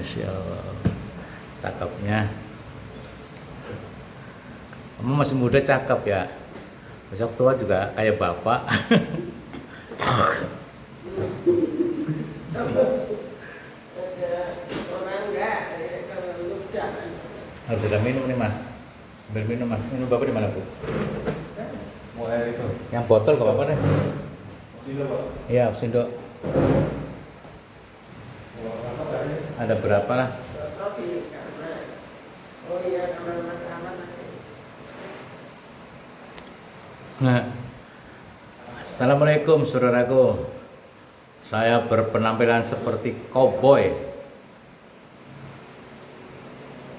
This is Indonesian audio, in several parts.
Masya Allah, cakepnya. Kamu masih muda cakep ya. Besok tua juga kayak bapak. Harus ada minum nih mas. Ambil minum mas. Minum bapak di mana bu? Mau air itu? Yang botol ke bapak deh. Sini pak. Iya sendok. Ada berapa lah? Nah. Assalamualaikum saudaraku. Saya berpenampilan seperti koboi.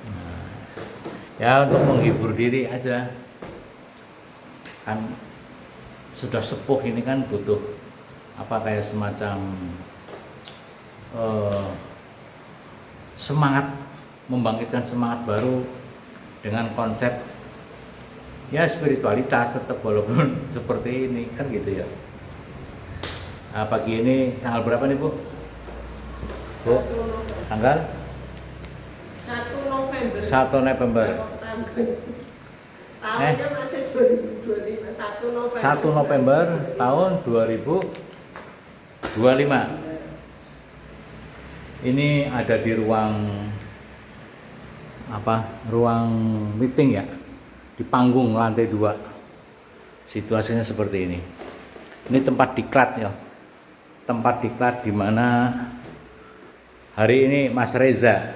Nah, ya untuk menghibur diri aja. Kan sudah sepuh ini kan butuh apa kayak semacam semangat, membangkitkan semangat baru dengan konsep ya spiritualitas tetap walaupun seperti ini kan gitu ya. Nah, pagi ini tanggal berapa nih Bu? Bu, tanggal 1 November. 1 November. Tahunnya masih 2025, 1 November. 1 November tahun 2025. Ini ada di ruang apa? Ruang meeting ya. Di panggung lantai 2. Situasinya seperti ini. Ini tempat diklat ya. Tempat diklat di mana hari ini Mas Reza.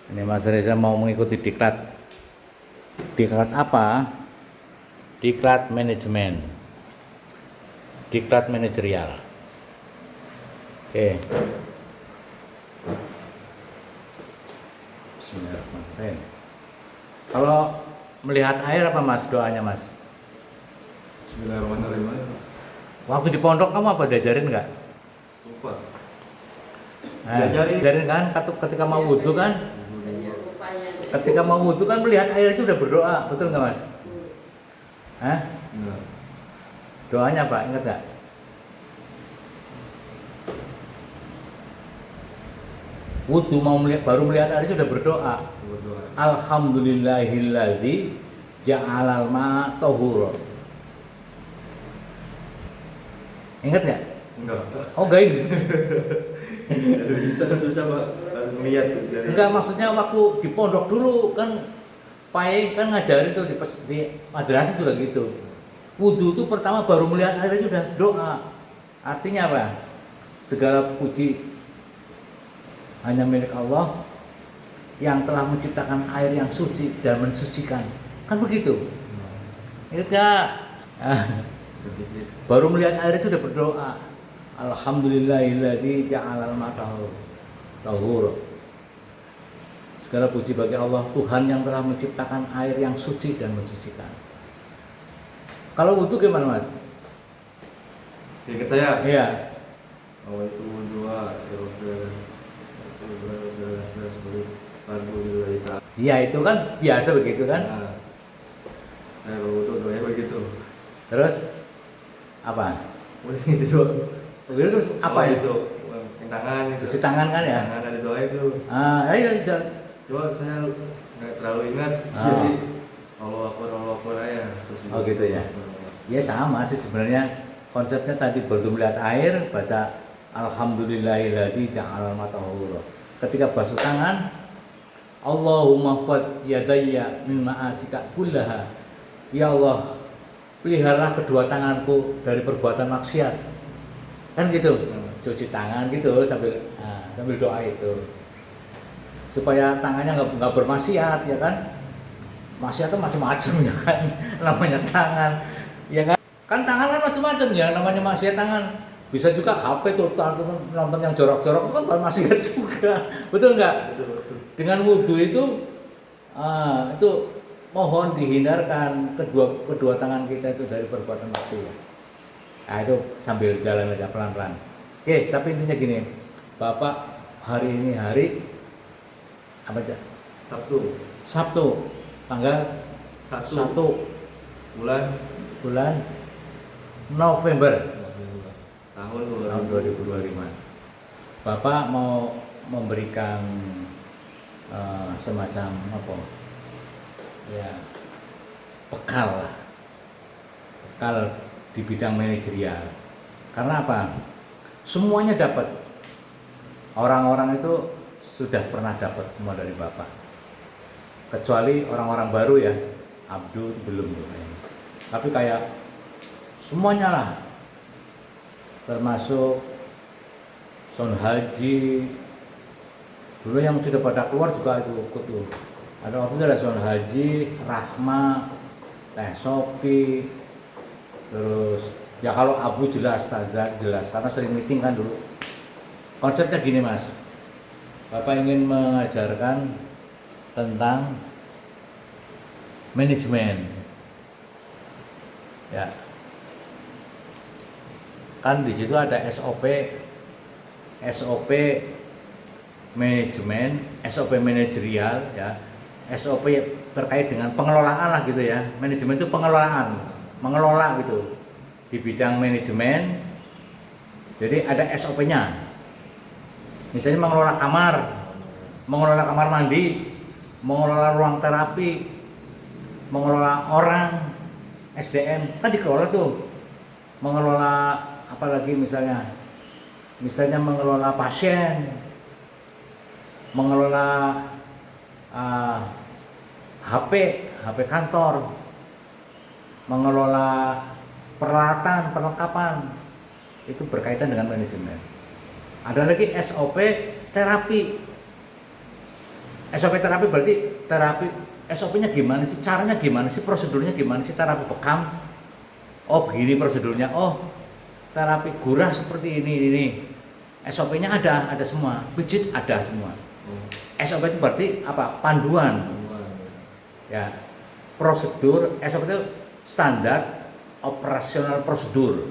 Ini Mas Reza mau mengikuti diklat. Diklat apa? Diklat manajemen. Diklat manajerial. Oke. Bismillahirrahmanirrahim. Kalau melihat air apa mas doanya mas? Bismillahirrahmanirrahim. Waktu di pondok kamu apa diajarin nggak? Lupa. Diajarin kan ketika mau wudhu kan? Ketika mau wudhu kan melihat air itu udah berdoa, betul nggak mas? Hah? Enggak. Doanya apa? Ingat nggak? Wudhu baru melihat air itu udah berdoa. Berdoa. Alhamdulillahilladzi ja'alal ma'a tahura. Ingat nggak? Enggak. Oh enggak ini. Bisa susah pak. Melihat. Enggak, maksudnya waktu di pondok dulu kan Pai kan ngajarin tuh di madrasah juga gitu. Wudhu itu pertama baru melihat air itu udah doa. Artinya apa? Segala puji hanya milik Allah yang telah menciptakan air yang suci dan mensucikan. Kan begitu. Ingat gak? Baru melihat air itu udah berdoa. Alhamdulillahilladzi ja'alal ma'a tahura. Segala puji bagi Allah, Tuhan yang telah menciptakan air yang suci dan mensucikan. Kalau wudhu gimana mas? Ingat saya. Iya. Awal itu dua. Iya itu kan biasa begitu kan. Kalau itu doanya begitu. Terus apa? Udah gitu doang. Terus apa ya? Itu tangan. Cuci tangan kan ya? Tangan ada doa itu. Ayo Coba saya nggak terlalu ingat. Jadi Allah Akbar aja. Oh gitu ya. Ya sama sih sebenarnya konsepnya tadi baru melihat air baca Alhamdulillahilladzi ja'alal ma'a tahura. Ketika basuh tangan Allahumma fad yadayya min ma'asika kullaha. Ya Allah, peliharalah kedua tanganku dari perbuatan maksiat. Kan gitu. Cuci tangan gitu sambil doa itu. Supaya tangannya nggak bermaksiat ya kan. Maksiat itu macam-macam ya kan. Namanya tangan. Ya kan? Kan tangan kan macam-macam ya namanya maksiat tangan. Bisa juga HP tuh nonton yang jorok-jorok itu kan maksiat juga. Betul nggak? Betul. Dengan wudhu itu mohon dihindarkan kedua tangan kita itu dari perbuatan maksiat. Nah itu sambil jalan aja pelan-pelan. Oke, tapi intinya gini, Bapak hari ini hari apa aja? Sabtu, tanggal 1 bulan November tahun 2025. Bapak mau memberikan semacam apa ya, bekal lah, bekal di bidang manajerial. Karena apa? Semuanya dapat. Orang-orang itu sudah pernah dapat semua dari Bapak. Kecuali orang-orang baru ya, Abdul belum tuh kayaknya. Tapi kayak semuanya lah, termasuk Son Haji. Dulu yang sudah pada keluar juga itu ikut tuh. Ada waktu itu ada Son Haji, Rahma, Teh Sopi, terus ya kalau Abu jelas, Tazak jelas karena sering meeting kan dulu. Konsepnya gini Mas, Bapak ingin mengajarkan tentang manajemen, ya kan di situ ada SOP manajemen, SOP manajerial, ya SOP terkait dengan pengelolaan lah gitu ya. Manajemen itu pengelolaan, mengelola gitu di bidang manajemen. Jadi ada SOP-nya. Misalnya mengelola kamar mandi, mengelola ruang terapi, mengelola orang, SDM, kan dikelola tuh. Mengelola apalagi misalnya mengelola pasien, mengelola HP kantor, mengelola peralatan, perlengkapan, itu berkaitan dengan manajemen. Ada lagi SOP terapi. SOP terapi berarti terapi SOP-nya gimana sih? Caranya gimana sih? Prosedurnya gimana sih? Terapi bekam. Oh, begini prosedurnya. Oh, terapi gurah seperti ini. SOP-nya ada semua. Pijit ada semua. SOP itu berarti apa? Panduan. Ya. Prosedur, SOP itu standar operasional prosedur.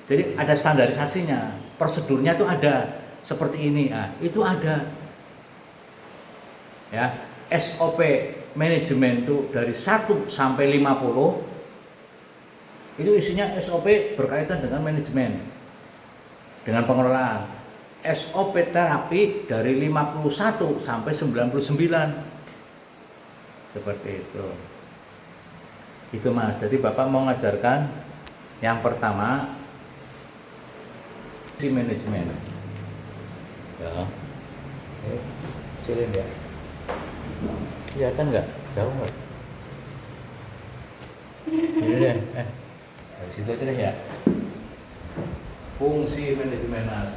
Jadi ada standarisasinya. Prosedurnya itu ada seperti ini. Nah, itu ada. Ya, SOP manajemen itu dari 1 sampai 50 itu isinya SOP berkaitan dengan manajemen, dengan pengelolaan. SOP terapi dari 51 sampai 99 seperti itu. Itu Mas. Jadi Bapak mau mengajarkan yang pertama si manajemen. Ya. Kecilin ya. Kelihatan nggak? Jauh nggak? Ini deh. Dari situ aja deh ya. Fungsi manajemen Mas.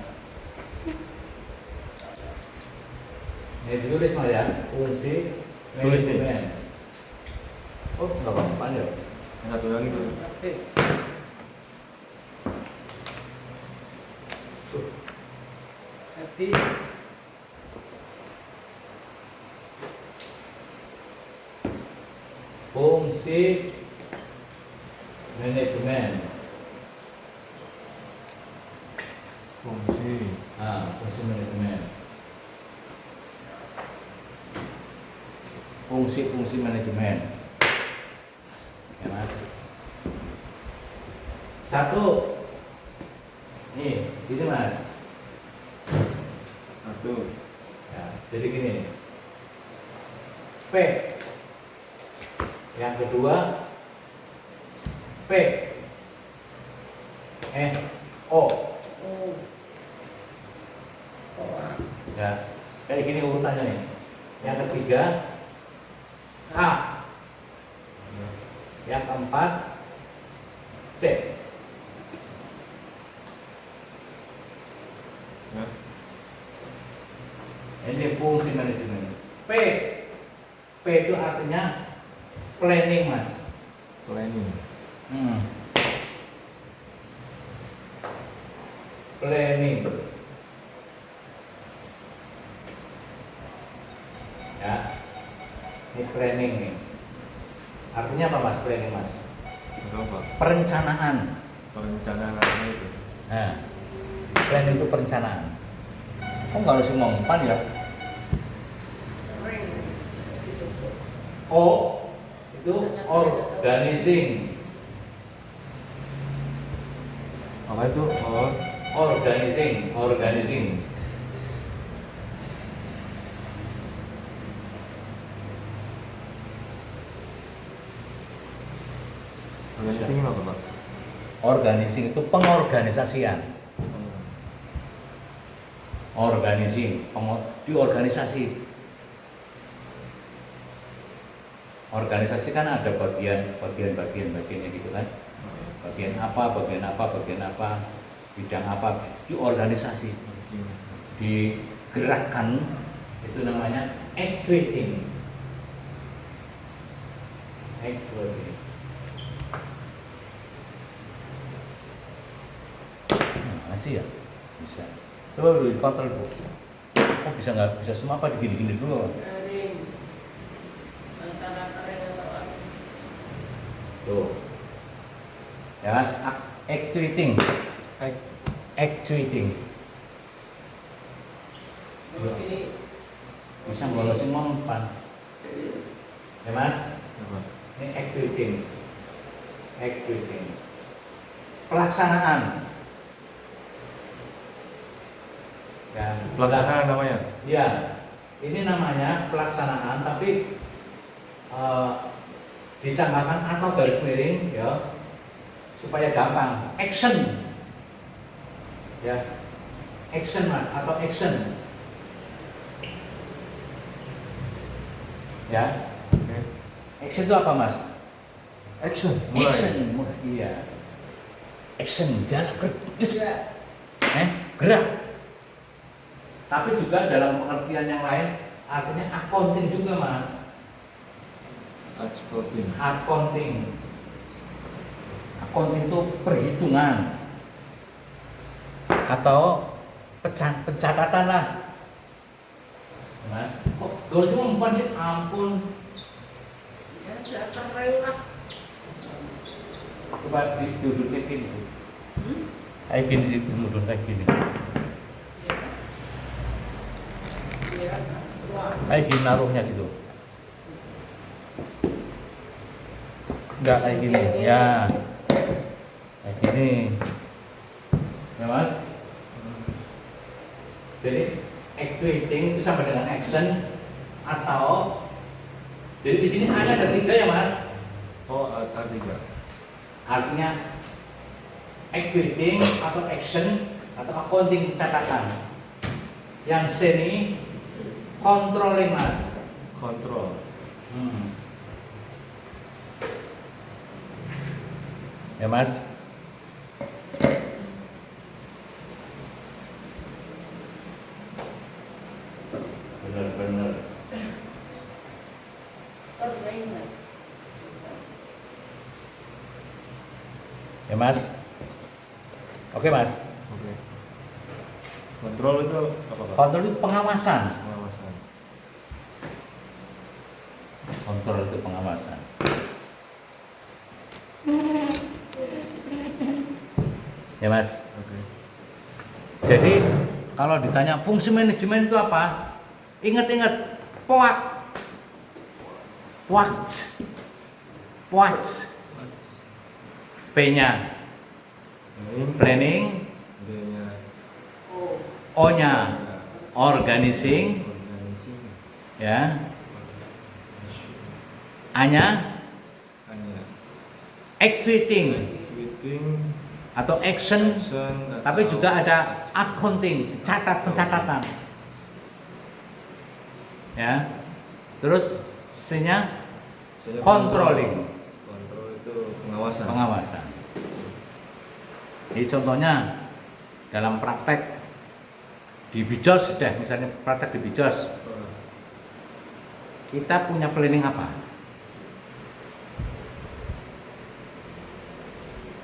Ini ditulis Mas ya. Fungsi manajemen. Oh, nggak apa-apa ya. Yang satu lagi tuh. Habis. Fungsi manajemen. Fungsi manajemen. Fungsi manajemen. Ya Mas. 1. Nih, gini Mas. 1. Ya, jadi gini. P. Yang kedua P. O. Ya, kayak gini urutannya nih. Yang ketiga K. Yang keempat C. Ya. Ini fungsi manajemen. P itu artinya planning Mas. Planning. Planning. Ya. Ini planning nih. Artinya apa Mas planning Mas? Itu apa? Perencanaan. Perencanaan itu. Nah, planning itu perencanaan. Kok nggak harus ngompan ya? O itu organizing. Apa itu? Organizing. Organizing apa Pak? Organizing itu pengorganisasian. Organising, di organisasi. Organisasi kan ada bagian-bagiannya gitu kan. Bagian apa, bidang apa, di organisasi. Digerakkan, itu namanya actuating. Actuating. Masih ya? Bisa. Coba dulu kontrol dulu. Oh bisa nggak? Bisa semua apa digini-gini dulu? Garing. Antara kering atau apa? Tuh. Ya mas, actuating. Actuating. Ini Bisa ngolosin mempan. Ya mas, Apa? ini actuating. Actuating. Pelaksanaan. Ya, Pelaksanaan namanya? Ya, ini namanya pelaksanaan, tapi ditambahkan atau garis miring, ya, supaya gampang. Action, ya, action mas, atau action, ya. Oke. Action itu apa mas? Action. Action, iya. Action, jalan kerja, gerak. Tapi juga dalam pengertian yang lain, artinya accounting juga mas. Accounting. Accounting itu perhitungan atau pencatatan lah, mas. Kok dosa mempan sih? Ampun. ya sudah kering lah. Coba duduk kayak gini. Kayak gini, duduk kayak gini. Ya, wah. Kayak gini naruhnya gitu. Enggak kayak gini, ya. Kayak gini. Ya mas. Jadi actuating itu sama dengan action atau jadi di sini A-nya ada 3 ya mas. Oh, A3. Artinya actuating atau action atau accounting catatan. Yang C ini controlling mas. Kontrol. Ya mas. Benar-benar. Kering lah. Ya mas. Oke mas. Oke. Kontrol itu apa Pak? Kontrol itu pengawasan. Pengawasan. Kontrol itu pengawasan. Ya mas. Oke. Jadi kalau ditanya fungsi manajemen itu apa? Ingat-ingat POAK. P-nya planning, D-nya Oh, O-nya organizing, organizing. ya. A-nya A-nya actuating tweeting, atau action, action, tapi juga ada accounting, pencatatan. Ya. Terus C-nya controlling, Kontrol itu pengawasan. pengawasan. Jadi contohnya dalam praktek di BIJOS sudah, misalnya praktek di BIJOS, kita punya planning apa?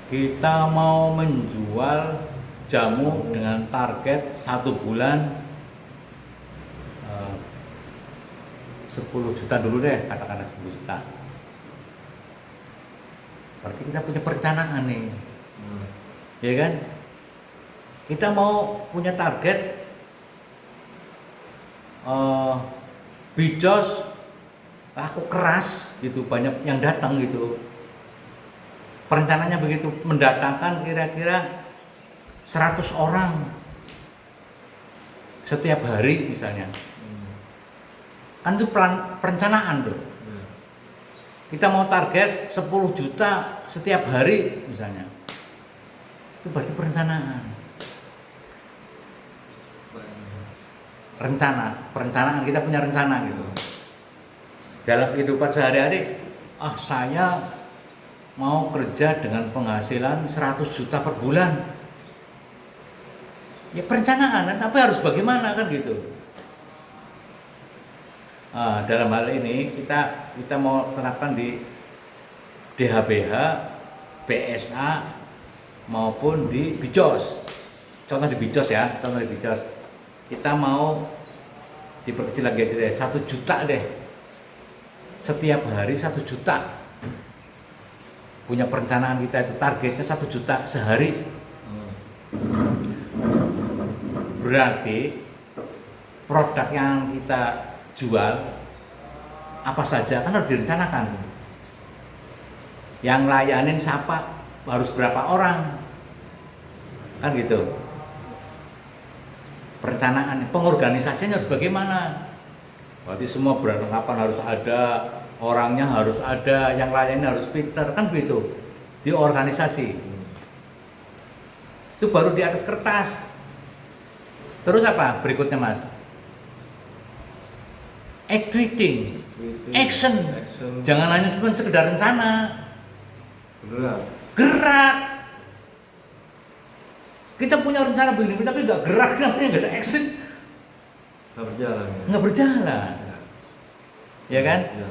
Kita mau menjual jamu dengan target 1 bulan 10 juta dulu deh, katakanlah 10 juta. Berarti kita punya perencanaan nih, ya kan? Kita mau punya target BIJOS laku keras gitu, banyak yang datang gitu. Perencanaannya begitu, mendatangkan kira-kira 100 orang setiap hari misalnya. Kan itu perencanaan tuh. Kita mau target 10 juta setiap hari misalnya. Itu berarti perencanaan. Perencanaan, kita punya rencana gitu. Dalam kehidupan sehari-hari, saya mau kerja dengan penghasilan 100 juta per bulan. Ya perencanaan kan, tapi harus bagaimana kan gitu. Dalam hal ini kita mau terapkan di DHBH, BSA maupun di BIJOS. Contoh di BIJOS ya, kita mau diperkecil lagi deh, 1 juta deh. Setiap hari 1 juta. Punya perencanaan kita itu targetnya 1 juta sehari. Berarti produk yang kita jual apa saja kan harus direncanakan. Yang layanin siapa, harus berapa orang, kan gitu. Perencanaan, pengorganisasinya harus bagaimana. Berarti semua perlengkapan harus ada, orangnya harus ada, yang layanin harus pinter, kan begitu. Di organisasi itu baru di atas kertas. Terus apa berikutnya Mas? Acting, action. Jangan hanya cuma sekedar rencana. Gerak. Kita punya rencana begini, tapi nggak gerak, namanya nggak ada action. Nggak berjalan. Ya kan? Ya.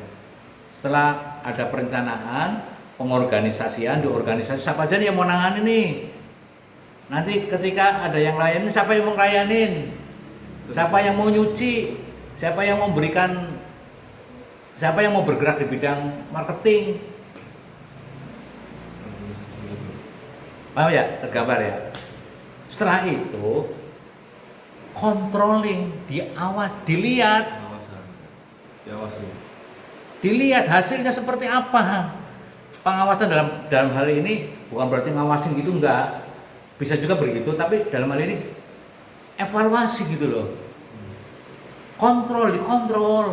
Setelah ada perencanaan, pengorganisasian, di organisasi siapa aja nih yang mau nangani nih? Nanti ketika ada yang layanin, siapa yang mau ngelayanin? Siapa yang mau nyuci? Siapa yang mau berikan? Siapa yang mau bergerak di bidang marketing? Paham ya? Tergambar ya? Setelah itu controlling, dilihat hasilnya seperti apa. Pengawasan dalam hal ini bukan berarti ngawasin gitu, enggak. Bisa juga begitu, tapi dalam hal ini evaluasi gitu loh. Dikontrol.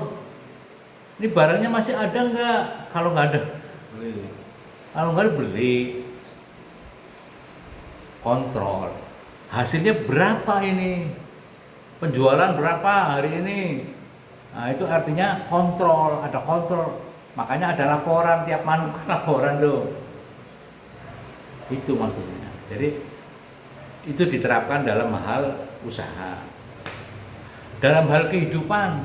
Ini barangnya masih ada enggak? Kalau nggak ada, Beli. kalau nggak ada beli. Kontrol. Hasilnya berapa ini? Penjualan berapa hari ini? Nah, itu artinya kontrol, ada kontrol. Makanya ada laporan, tiap minggu laporan tuh. Itu maksudnya. Jadi itu diterapkan dalam hal usaha. Dalam hal kehidupan,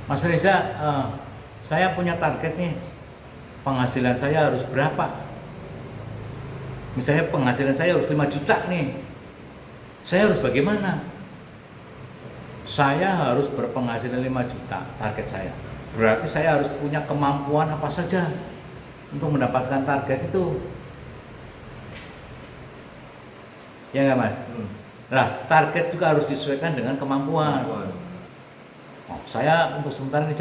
Mas Reza, saya punya target nih, penghasilan saya harus berapa? Misalnya penghasilan saya harus 5 juta nih. Saya harus bagaimana? Saya harus berpenghasilan 5 juta, target saya. Berarti saya harus punya kemampuan apa saja untuk mendapatkan target itu. Ya nggak Mas? Nah, target juga harus disesuaikan dengan kemampuan. Saya untuk sementara ini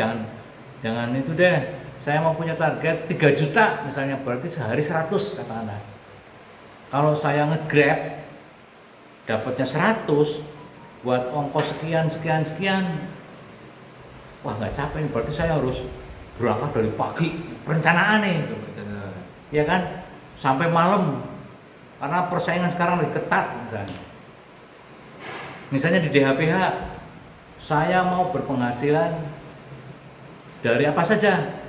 jangan itu deh. Saya mau punya target 3 juta misalnya, berarti sehari 100 katakanlah. Kalau saya nge-grab dapatnya 100 buat ongkos sekian, wah nggak capek nih, berarti saya harus berangkat dari pagi, perencanaan nih. Ya kan? Sampai malam. Karena persaingan sekarang lebih ketat misalnya di DHPH saya mau berpenghasilan dari apa saja.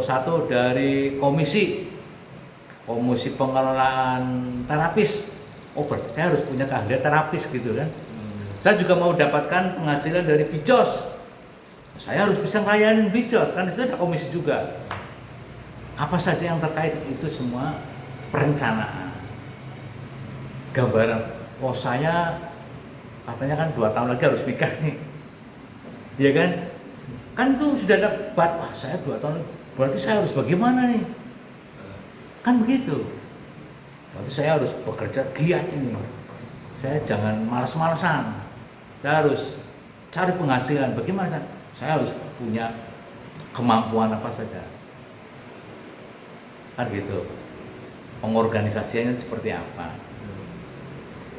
Satu dari komisi pengelolaan terapis. Berarti saya harus punya keahlian terapis gitu kan. Saya juga mau dapatkan penghasilan dari BIJOS. Saya harus bisa ngelayanin BIJOS, kan itu ada komisi juga. Apa saja yang terkait itu semua perencanaan. Gambaran, saya katanya kan 2 tahun lagi harus nikah nih. Ya kan? Kan itu sudah dapat, saya 2 tahun lagi, berarti saya harus bagaimana nih? Kan begitu. Berarti saya harus bekerja giat ini. Saya jangan malas-malasan. Saya harus cari penghasilan. Bagaimana? Saya harus punya kemampuan apa saja. Kan gitu. Pengorganisasiannya seperti apa?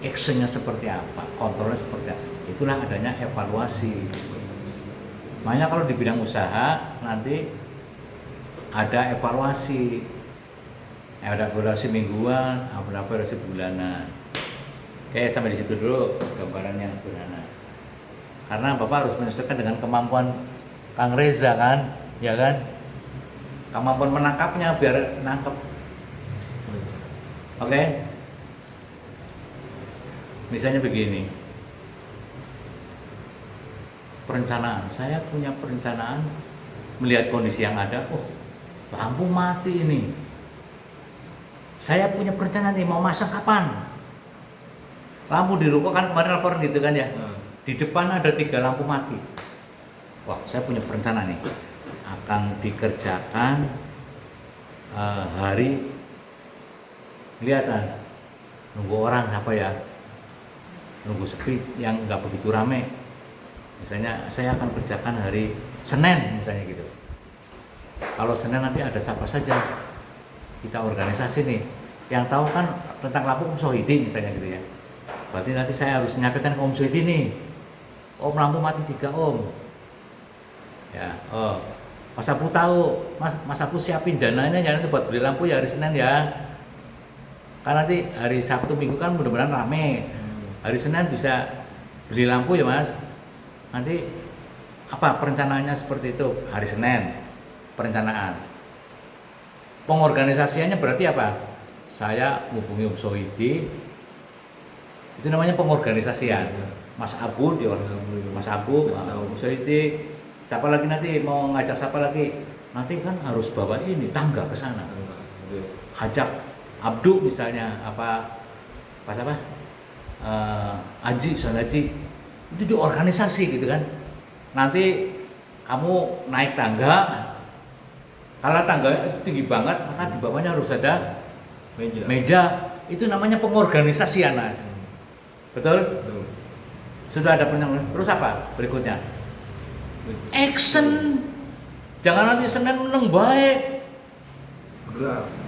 Actionnya seperti apa? Kontrolnya seperti apa? Itulah adanya evaluasi. Makanya kalau di bidang usaha nanti ada evaluasi. Ada evaluasi mingguan, ada evaluasi bulanan. Oke, sampai di situ dulu gambaran yang sederhana. Karena Bapak harus menyesuaikan dengan kemampuan Kang Reza kan, ya kan? Kemampuan menangkapnya biar nangkep. Oke? Misalnya begini. Perencanaan, saya punya perencanaan melihat kondisi yang ada, lampu mati ini. Saya punya perencanaan nih, mau masang kapan? Lampu di ruko kan kemarin laporan gitu kan ya. Di depan ada 3 lampu mati. Wah, saya punya perencanaan nih. Akan dikerjakan hari kelihatan. Nunggu orang apa ya? Nunggu sepi yang nggak begitu rame. Misalnya saya akan kerjakan hari Senin misalnya gitu. Kalau Senin nanti ada siapa saja. Kita organisasi nih. Yang tahu kan tentang lampu Sohidi misalnya gitu ya. Berarti nanti saya harus menyampaikan ke Om Sohidi nih. Om, lampu mati 3 Om. Ya, Mas Abu tahu, Mas Abu siapin dananya ya nanti buat beli lampu ya hari Senin ya. Kan nanti hari Sabtu Minggu kan mudah-mudahan rame. Hari Senin bisa beli lampu ya Mas. Nanti apa perencanaannya seperti itu hari Senin perencanaan. Pengorganisasiannya berarti apa? Saya hubungi Om Sohidi. Itu namanya pengorganisasian. Mas Abu Mas Abu, Om Sohidi. Siapa lagi nanti mau ngajak siapa lagi? Nanti kan harus bawa ini tangga ke sana. Ajak Abdu misalnya apa siapa? Aji, Son Haji. Itu juga organisasi gitu kan. Nanti kamu naik tangga. Kalau tangga itu tinggi banget, maka di bawahnya harus ada meja. Itu namanya pengorganisasian, Mas. Betul? Sudah ada perencanaan. Terus apa berikutnya? Action. Jangan nanti Senin meneng baik.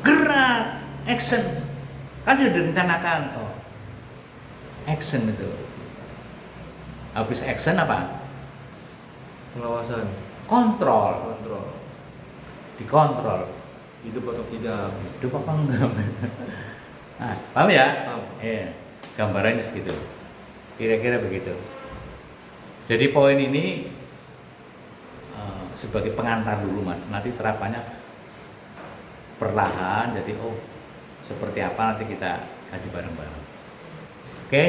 Gerak. Action. Kan sudah direncanakan. Action itu. Habis action apa? Pengawasan. Kontrol. Dikontrol. Hidup atau tidak? Hidup apa enggak? Nah, paham ya? Paham. Iya. Gambarannya segitu. Kira-kira begitu. Jadi poin ini sebagai pengantar dulu Mas. Nanti terapannya perlahan. Jadi seperti apa nanti kita kaji bareng-bareng. Oke?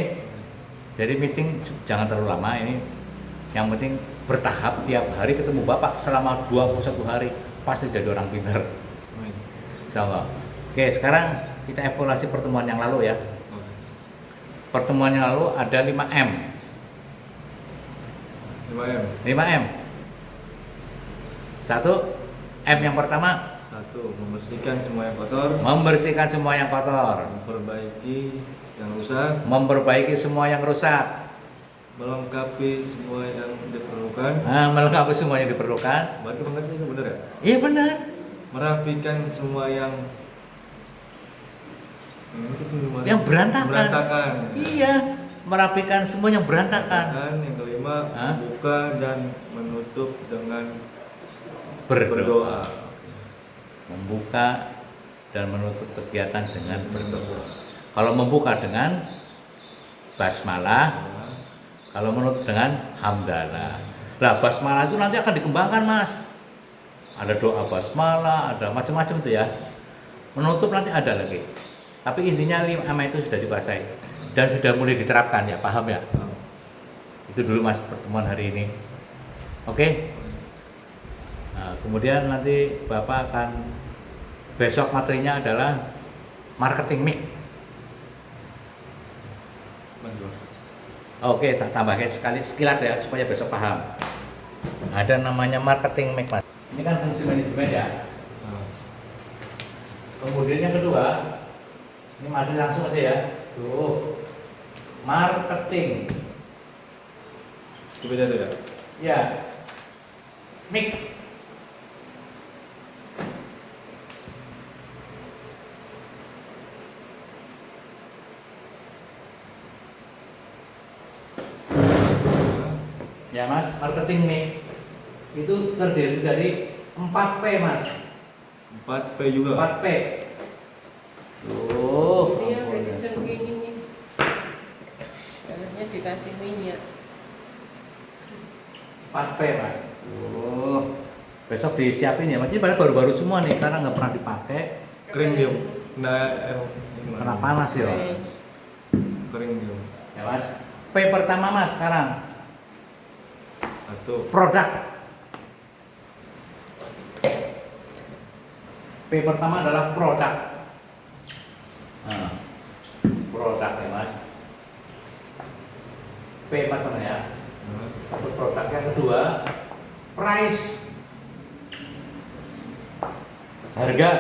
Jadi meeting jangan terlalu lama ini. Yang penting bertahap tiap hari ketemu Bapak selama 21 hari pasti jadi orang pintar. Insyaallah. Oke, sekarang kita evaluasi pertemuan yang lalu ya. Pertemuan yang lalu ada 5M. 5M. 1 M yang pertama. 1. Membersihkan semua yang kotor. Membersihkan semua yang kotor. Memperbaiki yang rusak. Memperbaiki semua yang rusak. Melengkapi semua yang diperlukan. Melengkapi semua yang diperlukan. Berarti pengertian itu benar ya? Iya benar. Merapikan semua yang berantakan. Iya, merapikan semua yang berantakan. Yang kelima, membuka dan menutup dengan berdoa. Membuka dan menutup kegiatan dengan berdoa. Kalau membuka dengan basmalah, kalau menutup dengan hamdalah. Lah basmalah itu nanti akan dikembangkan Mas. Ada doa basmalah, ada macam-macam tuh ya. Menutup nanti ada lagi. Tapi intinya 5 itu sudah dikuasai dan sudah mulai diterapkan ya, paham ya? Itu dulu Mas pertemuan hari ini. Oke? Nah, kemudian nanti Bapak akan besok materinya adalah marketing mix. Oke, tak tambahkan sekali sekilas ya supaya besok paham. Ada namanya marketing mix Mas. Ini kan fungsi manajemen ya. Kemudian yang kedua, ini mari langsung aja ya. Tuh. Marketing. Itu beda tuh ya? Ya. Mix. Ya Mas, marketing mix itu terdiri dari 4P Mas. 4P juga. 4P. Tuh, Dia udah ampun. dicengkingin nih. Bahannya dikasih minyak. 4P, Mas. Tuh. Besok disiapin ya, Mas. Ini padahal baru-baru semua nih karena nggak pernah dipakai. Kering dia. Nah, gimana? Kena panas ya. Kering dia. Ya, Mas. P pertama, Mas, sekarang. Satu. Produk. P pertama adalah produk. Nah, produk ya, Mas. P pertama ya. Untuk produk yang kedua, price. Harga.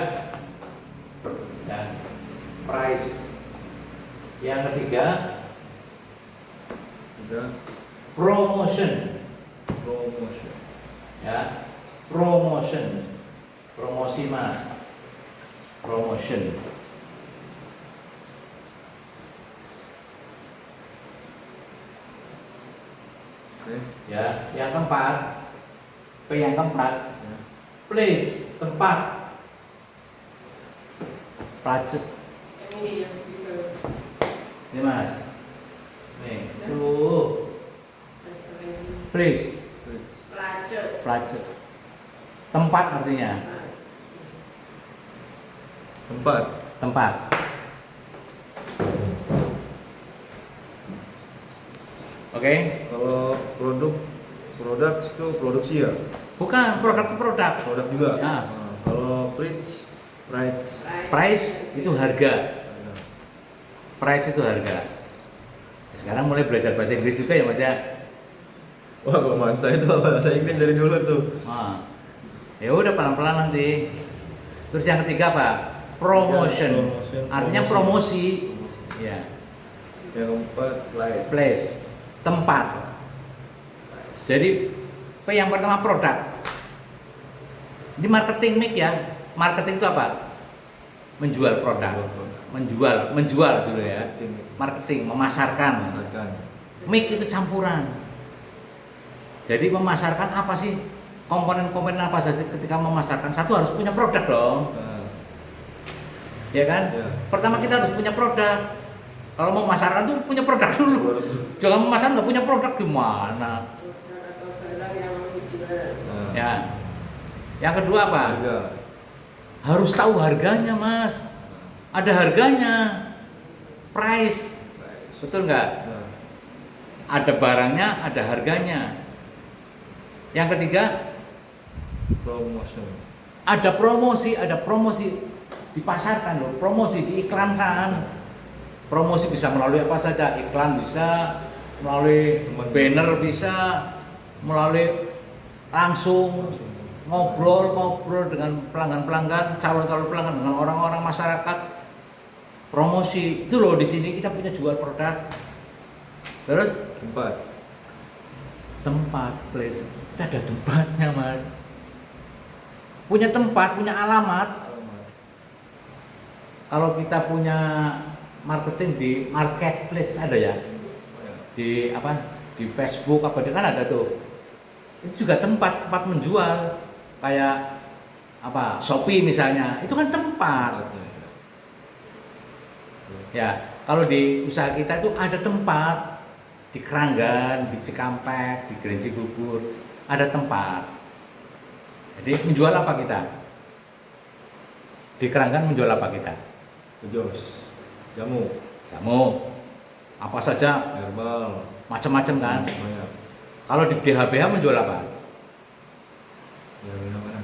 Ya, price. Yang ketiga, Udah. promotion. Promotion. Ya, promotion. Promosi, Mas. Promotion. Oke. Ya, yang keempat, P yang keempat, Ya. place, tempat. Budget. Yang ini yang gitu. Ini, Mas. Nih, tuh. Place, Pelacet. budget. Tempat artinya. Tempat. Tempat. Oke? Kalau produk itu produksi ya. Bukan produk itu produk. Produk juga. Ya. Nah, kalau price. Price itu harga. Price itu harga. Sekarang mulai belajar bahasa Inggris juga ya, Mas ya. Wah, kalau bahasa itu bahasa Inggris dari dulu tuh. Nah, ya udah pelan-pelan nanti. Terus yang ketiga apa? Promotion. Promotion. Artinya promosi. Ya. Yang keempat light. Place, tempat. Jadi P yang pertama produk. Ini marketing mic ya. Marketing itu apa? Menjual produk. Menjual dulu ya. Marketing, memasarkan. Misalkan. Mic itu campuran. Jadi memasarkan apa sih? Komponen-komponen apa saja ketika memasarkan? Satu harus punya produk dong. Nah, Ya kan? ya. Pertama kita harus punya produk. Kalau mau memasarkan tuh punya produk dulu. Jangan memasarkan nggak punya produk gimana? Atau barang yang mau dijual. Nah, Ya. Yang kedua apa? harga. Harus tahu harganya, Mas. Ada harganya. Price. Betul nggak? Nah, Ada barangnya, ada harganya. Yang ketiga, promotion. ada promosi dipasarkan loh, promosi diiklankan. Promosi bisa melalui apa saja, iklan bisa, melalui banner bisa, melalui langsung ngobrol dengan pelanggan-pelanggan, calon-calon pelanggan, dengan orang-orang masyarakat. Promosi itu loh, di sini kita punya jual produk. Terus tempat, place, kita ada tempatnya, Mas. Punya tempat, punya alamat. Kalau kita punya marketing di marketplace ada ya, di apa, di Facebook apa, kan ada tuh. Itu juga tempat menjual, kayak apa, Shopee misalnya, itu kan tempat. Ya, kalau di usaha kita itu ada tempat, di Keranggan, di Cikampek, di Gerinci Bubur, ada tempat. Jadi menjual apa kita? Di Keranggan menjual apa kita? Jos, jamu, Apa saja, herbal, macam-macam kan. banyak. Kalau di DHBH menjual apa? Ya, mana?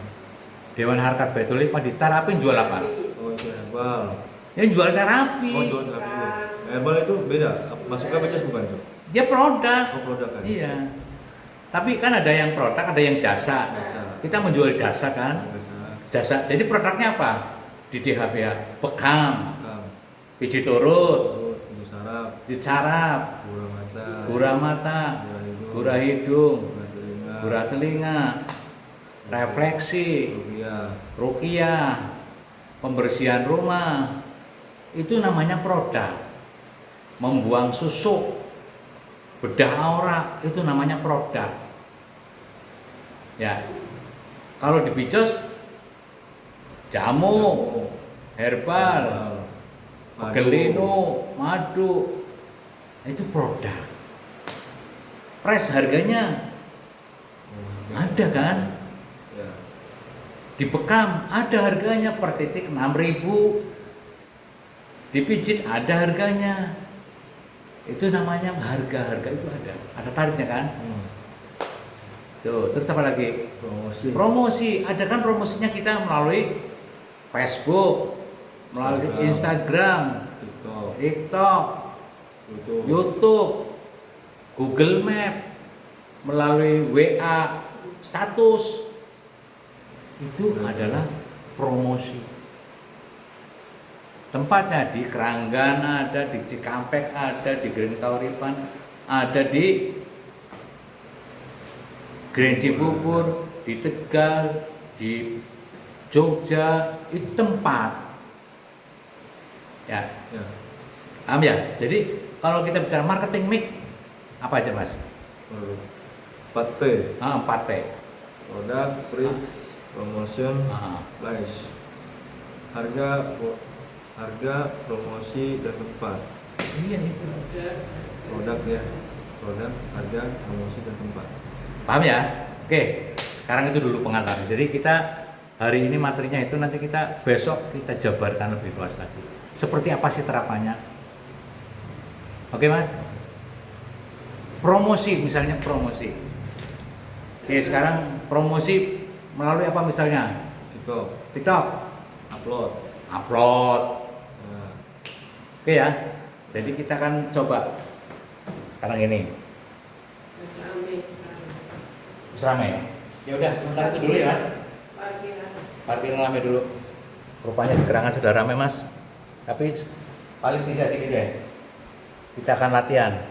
Dewan Harkat Baitul Hikmah di Tarapi jual apa? Oh, itu herbal. Ya jual terapi. Oh, jual terapi. Herbal itu beda. Masuknya baca bukan tuh? Dia produk. Oh, produk kan? Iya. Tapi kan ada yang produk, ada yang jasa. Kita menjual jasa kan? Jasa. Jadi produknya apa? Di DHBH, bekam, biji turut, biji sarap, gula mata, gula hidung, gula telinga, refleksi, ruqyah, pembersihan rumah. Itu namanya produk. Membuang susuk, bedah aurat, itu namanya produk. Ya. Kalau di Bijos jamu, herbal, gelino, madu. Itu produk. Price harganya ada kan? Ya. Di Bekam ada harganya per titik 6.000. Dipijit ada harganya. Itu namanya harga itu ada tarifnya kan? Tuh, terus apa lagi? Promosi, ada kan promosinya kita melalui Facebook, melalui Instagram, TikTok, YouTube, Google Map, melalui WA, status. Itu adalah promosi. Tempatnya di Keranggan ada, di Cikampek ada, di Grand Kauripan ada, di Grand Cibubur, di Tegal, di Jogja, itu tempat. Ya. Paham ya? Jadi kalau kita bicara marketing mix apa aja Mas? 4P. 4P. Produk, price, promotion, price. Harga, promosi, dan tempat. Iya itu. Produk ya, produk, harga, promosi, dan tempat. Paham ya? Oke, sekarang itu dulu pengantar. Jadi kita hari ini materinya itu, nanti kita besok kita jabarkan lebih luas lagi. Seperti apa sih terapannya? Oke Mas? Promosi, misalnya promosi. Oke, sekarang promosi melalui apa misalnya? TikTok. Upload. Oke ya. Jadi kita akan coba sekarang ini. Ramai. Ya udah, sebentar itu dulu ya Mas. Parkiran ramai dulu. Rupanya di Kerangan sudah ramai Mas. Tapi paling tidak dikit ya. Kita akan latihan.